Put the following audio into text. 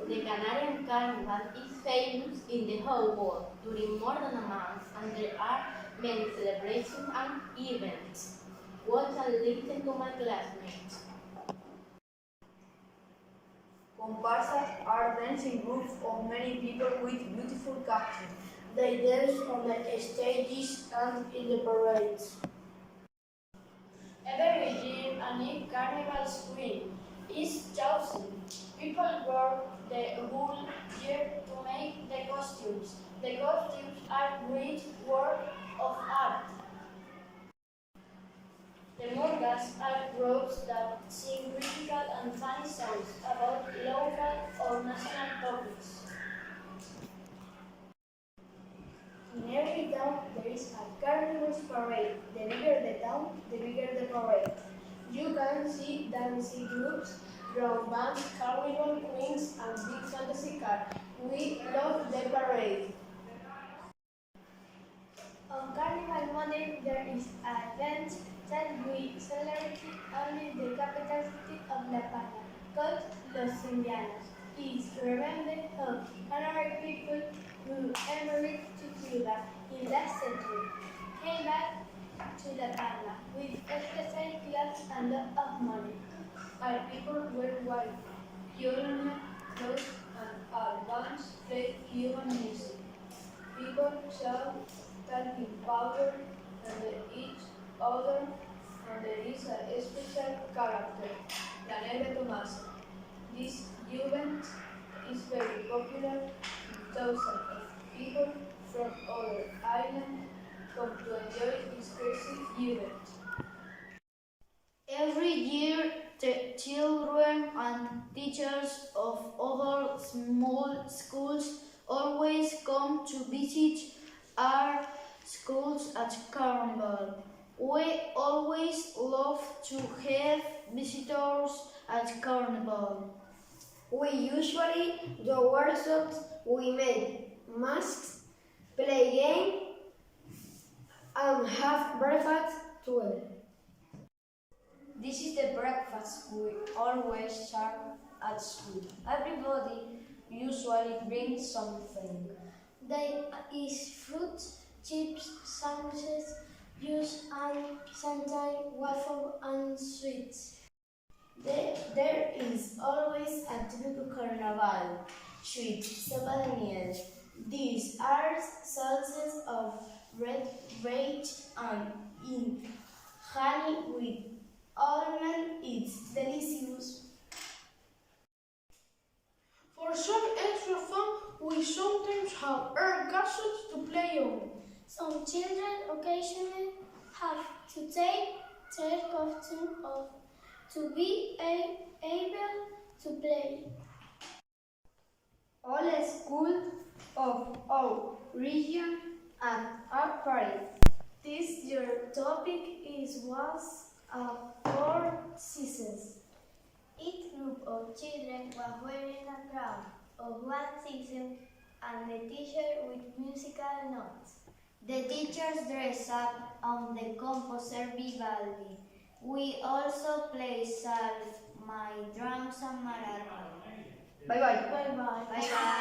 The Canarian Carnival is famous in the whole world during more than a month, and there are many celebrations and events. Watch and listen to my classmates. Comparsas are dancing groups of many people with beautiful costumes. They dance on the stages and in the parades. Every year a new carnival queen is chosen. People work the whole year to make the costumes. The costumes are great work of art. The murgas are groups that sing critical and funny songs about local or national topics. In every town there is a carnival parade. The bigger the town, the bigger the parade. You can see dancing groups, rock bands, carnival queens, and big fantasy cars. We love the parade. On Carnival Monday there is an event that we celebrate only the capital city of La Palma, called Los Indianos. It's remember how Canary people who emigrated to Cuba in last century came back to La Palma with special clothes and lot of money. Our people wear white Cuban clothes and our bands play Cuban music. People shout talking powder under each other, and there is a special character, La Negra Tomasa. This event is very popular. Thousands of people from other islands come to enjoy this crazy event. Every year, the children and teachers of other small schools always come to visit our schools at Carnival. We always love to have visitors at Carnival. We usually do workshops, we make masks, play games, and have breakfast together. This is the breakfast we always serve at school. Everybody usually brings something. There is fruit, chips, sandwiches, juice, and sometimes waffle and sweets. There is always a typical carnival sweet, sopa de miel. These are sauces of red veg and in honey with almond. It's delicious. For some extra fun, we sometimes have air castles to play on. Some children occasionally have to take their costume off to be able to play. All schools of our region and our parade. This year's topic was four seasons. Each group of children was wearing a crown of one season and the teacher with musical notes. The teachers dress up on the composer Vivaldi. We also play salve, my drums and maraca. Bye bye. Bye bye. Bye bye.